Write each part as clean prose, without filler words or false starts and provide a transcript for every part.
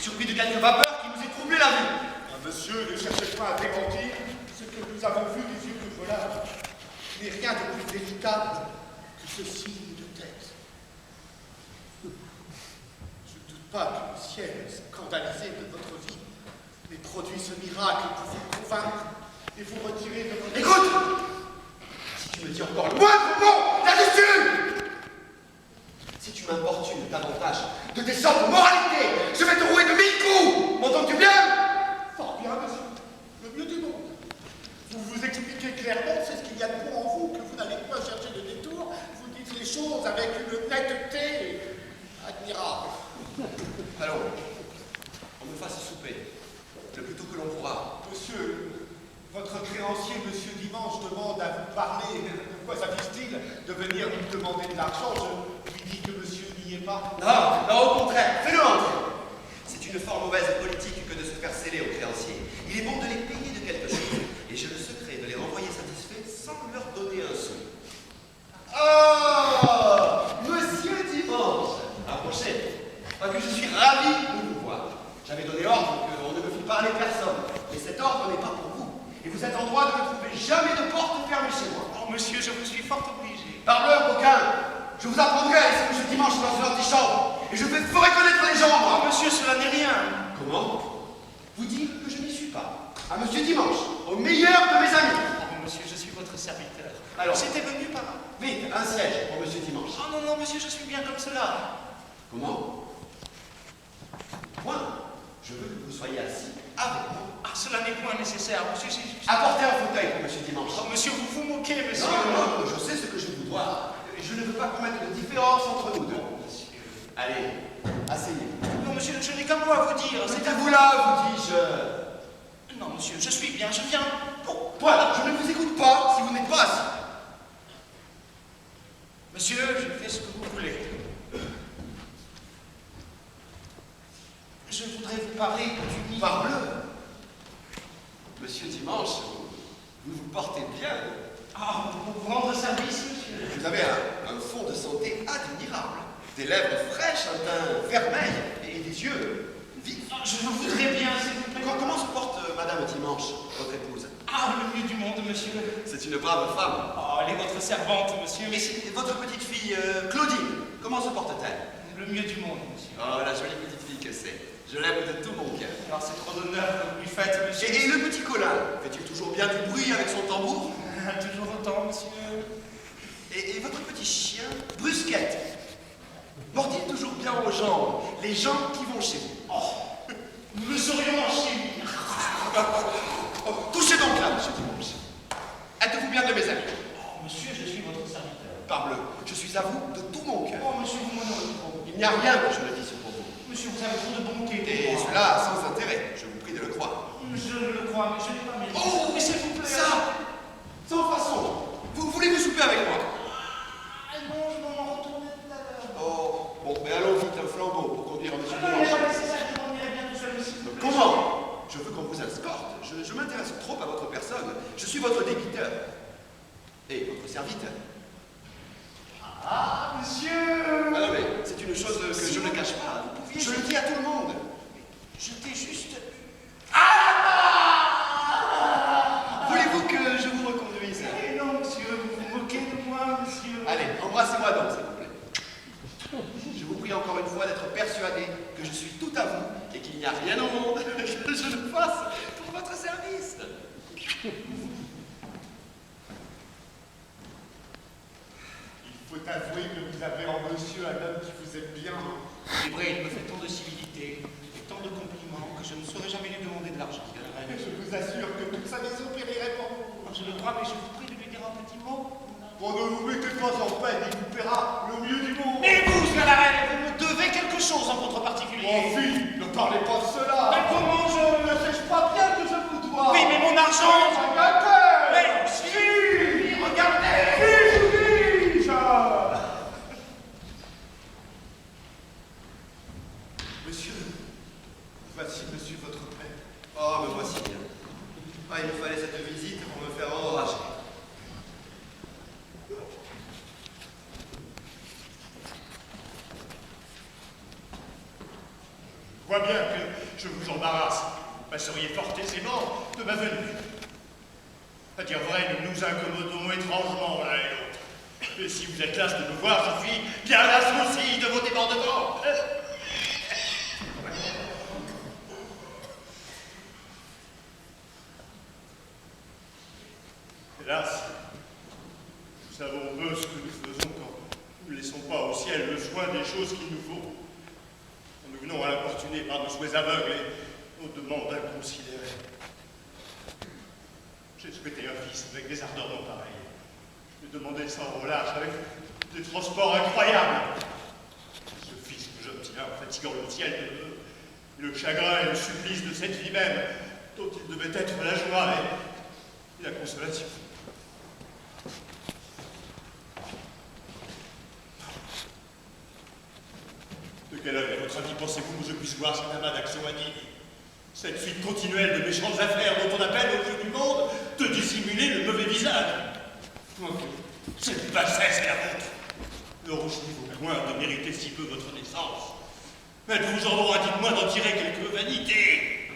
surpris de quelque vapeur qui nous ait troublé la vue. Ah, monsieur, ne cherchez pas à démentir ce que nous avons vu des yeux de volage. Il n'est rien de plus véritable que ce signe de tête. Je ne doute pas que le ciel, scandalisé de votre vie, ait produit ce miracle pour vous convaincre et vous retirer de votre... Écoute! Si tu me dis encore le moindre mot là-dessus, si tu m'importunes davantage de tes sortes de moralité, je vais te rouer de 1000 coups! M'entends-tu bien? Fort bien, monsieur. Le mieux du monde. Vous vous expliquez clairement, c'est ce qu'il y a de bon en vous, que vous n'allez pas chercher de détour. Vous dites les choses avec une netteté admirable. Allons, on me fasse souper, le plus tôt que l'on pourra. Monsieur, votre créancier, monsieur Dimanche, demande à vous parler. De quoi s'agit-il? De venir nous demander de l'argent? Je lui dis que monsieur n'y est pas. Non, non, au contraire, fais-le entrer. C'est une fort mauvaise politique que de se faire sceller aux créanciers. Il est bon de les payer de quelque chose, et j'ai le secret de les renvoyer satisfaits sans leur donner un sou. Oh, monsieur Dimanche, approchez. Parce que je suis ravi de vous voir. J'avais donné ordre qu'on ne me fit parler personne, mais cet ordre n'est pas pour vous. Et vous êtes en droit de ne trouver jamais de porte fermée chez moi. Oh, monsieur, je vous suis fort obligé. Parleur, aucun. Je vous apprendrai à laisser monsieur Dimanche dans une antichambre. Et je vais ferai connaître les gens, moi. Oh, monsieur, cela n'est rien. Comment? Vous dire que je n'y suis pas. À monsieur Dimanche, au meilleur de mes amis. Oh, monsieur, je suis votre serviteur. Alors, j'étais venu par... Vite, un siège pour monsieur Dimanche. Oh, non, non, monsieur, je suis bien comme cela. Comment? Point. Je veux que vous soyez assis avec moi. Ah, cela n'est point nécessaire, monsieur. Apportez un fauteuil pour monsieur Dimanche. Oh, monsieur, vous vous moquez, monsieur. Non, non, je sais ce que je vous dois. Je ne veux pas commettre de différence entre nous deux. Monsieur. Allez, asseyez-vous. Non, monsieur, je n'ai qu'un mot à vous dire. C'est à vous là, vous dis-je. Non, monsieur, je suis bien, je viens pour... Voilà, je ne vous écoute pas si vous n'êtes pas assis. Monsieur, je fais ce que vous voulez. Je voudrais vous parler du... Parbleu. Monsieur Dimanche, vous vous portez bien. Ah, pour vous rendre service, monsieur. Vous avez un fond de santé admirable. Des lèvres fraîches, un teint vermeil et des yeux vifs. Ah, je voudrais bien, s'il vous plaît. Comment se porte Madame Dimanche, votre épouse? Ah, le mieux du monde, monsieur. C'est une brave femme. Oh, elle est votre servante, monsieur. Et votre petite fille, Claudine, comment se porte-t-elle? Le mieux du monde, monsieur. Oh, la jolie petite fille que c'est. Je l'aime de tout mon cœur. Alors, c'est trop d'honneur que vous lui faites, monsieur. Et le petit Colin, fait-il toujours bien du bruit avec son tambour? Toujours autant, monsieur. Et votre petit chien, Brusquette, mord-il toujours bien aux jambes les gens qui vont chez vous? Oh, nous le saurions en Chine. Touchez donc là, monsieur Dimanche. Êtes-vous bien de mes amis? Oh, monsieur, je suis votre serviteur. Parbleu, je suis à vous de tout mon cœur. Oh, monsieur, vous m'honorez trop. Il n'y a rien que je ne dise pour vous. Monsieur, vous avez trop de bonté pour Et moi. cela sans intérêt, je vous prie de le croire. Je le crois, mais je n'ai pas mérité. Oh, mais s'il vous plaît. Ça, sans façon. Vous voulez-vous souper avec moi? Ah, non, je m'en retourner tout à l'heure. Oh, bon, mais allons vite, un flambeau pour conduire monsieur Ah, non, il n'est Dimanche. pas nécessaire que m'en irai bien tout seul, s'il vous plaît. Comment? Je veux qu'on vous escorte. Je m'intéresse trop à votre personne. Je suis votre débiteur. Et votre serviteur. Ah, monsieur. Ah non, mais c'est une chose que je ne cache pas. Vous pouviez... Je le dis à tout le monde. Je t'ai juste... Voulez-vous que je vous reconduise? Eh non, monsieur, vous vous moquez de moi, monsieur. Allez, embrassez-moi donc, s'il vous plaît. Je vous prie encore une fois d'être persuadé que je suis tout à vous et qu'il n'y a rien au monde que je ne fasse pour votre service. Il faut avouer que vous avez en monsieur un homme qui vous aime bien. C'est vrai, il me fait tant de civilité et tant de compliments que je ne saurais jamais lui demander de l'argent. Je vous assure que toute sa maison périrait pour vous. Je le crois, mais je vous prie de lui dire un petit mot. Bon, ne vous mettez pas en peine, il vous paiera le mieux du monde. Mais vous, Scalaret, vous me devez quelque chose en contre particulier. Mon fils, ne parlez pas de cela. Mais comment je... Ne sais-je pas bien que je vous dois? Oui, mais mon argent... Regardez. Mais si, regardez. Monsieur, voici monsieur votre père. Oh, me voici bien. Ah, il me fallait cette visite pour me faire enrager. vois bien que je vous embarrasse. Vous passeriez fort aisément de ma venue. À dire vrai, nous nous incommodons étrangement l'un et l'autre. Et si vous êtes las de me voir, je suis bien las aussi de vos débordements. Hélas, nous savons peu ce que nous faisons quand nous ne laissons pas au ciel le soin des choses qu'il nous faut. Quand nous venons à l'importuner par nos souhaits aveugles et nos demandes inconsidérées. J'ai souhaité un fils avec des ardeurs non pareilles. Je demandais sans relâche avec des transports incroyables. Ce fils que j'obtiens en fatiguant le ciel de vœux, le chagrin et le supplice de cette vie même, dont il devait être la joie et la consolation. De quel œil, à votre avis, pensez-vous que je puisse voir cette amas d'action indigne? Cette fuite continuelle de méchantes affaires dont on appelle au jeu du monde de dissimuler le mauvais visage. Cette bassesse est la vôtre. Ne rouge-vous au point de mériter si peu votre naissance. Êtes-vous en droit, dites-moi, d'en tirer quelque vanité?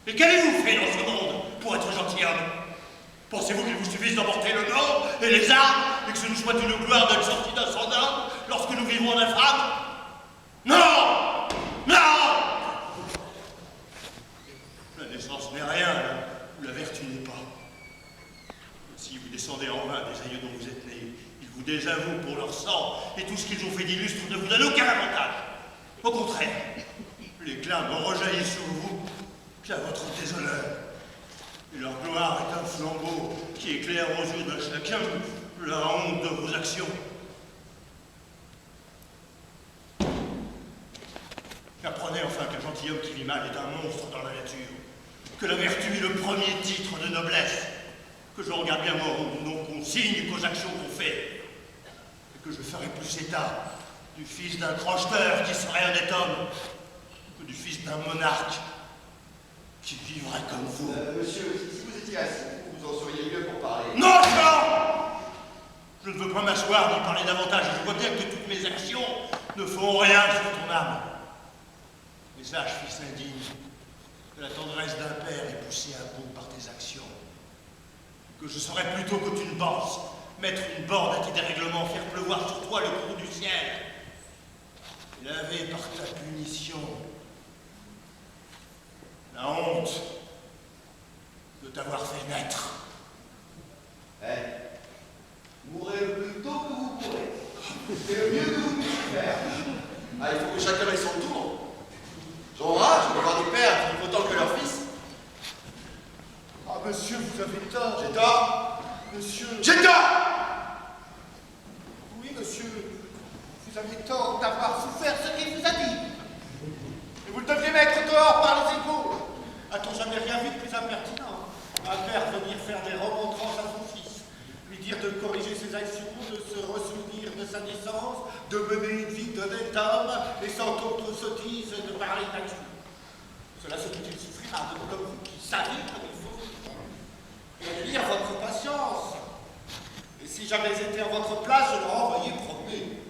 Et qu'avez-vous fait dans ce monde pour être gentilhomme? Pensez-vous qu'il vous suffise d'emporter le nom et les armes, et que ce nous soit une gloire d'être sorti d'un sang d'homme lorsque nous vivons en infâme? Non! Non! La naissance n'est rien, où la vertu n'est pas. Si vous descendez en vain des aïeux dont vous êtes nés, ils vous désavouent pour leur sang, et tout ce qu'ils ont fait d'illustre ne vous donne aucun avantage. Au contraire, l'éclat n'en rejaillit sur vous qu'à votre déshonneur. Et leur gloire est un flambeau qui éclaire aux yeux de chacun la honte de vos actions. Apprenez enfin qu'un gentilhomme qui vit mal est un monstre dans la nature, que la vertu est le premier titre de noblesse, que je regarde bien mon nom qu'on signe qu'aux actions qu'on fait, et que je ferai plus état du fils d'un crocheteur qui serait honnête homme, que du fils d'un monarque qui vivrait comme vous. Monsieur, si vous étiez assis, vous en seriez mieux pour parler. Non, non! Je ne veux pas m'asseoir ni parler davantage, je vois bien que toutes mes actions ne font rien sur ton âme. Mais sache, fils indigne, que la tendresse d'un père est poussée à bout par tes actions. Que je saurais plutôt que tu ne penses mettre une borne à tes dérèglements, faire pleuvoir sur toi le trou du ciel, et laver par ta punition la honte de t'avoir fait naître. Mourrez le plus tôt que vous pourrez. C'est le mieux que vous puissiez faire. Ah, il faut que chacun ait son tour. J'enrage de voir des pères qui vivent autant que leur fils. Ah, monsieur, vous avez tort. J'ai tort. Monsieur. J'ai tort. Oui, monsieur, vous avez tort d'avoir souffert ce qu'il vous a dit. Et vous le deviez mettre dehors par les égaux. A-t-on jamais rien vu de plus impertinent? Un père venir faire des remontrances à son fils, lui dire de corriger ses actions, de se ressouvenir de sa naissance, de mener une vie d'honnête homme, et sans autre sottise de parler d'action. Cela se peut-il souffrir à un homme comme vous qui savez comme il faut et lire votre patience. Et si j'avais été à votre place, je l'aurais envoyé promener.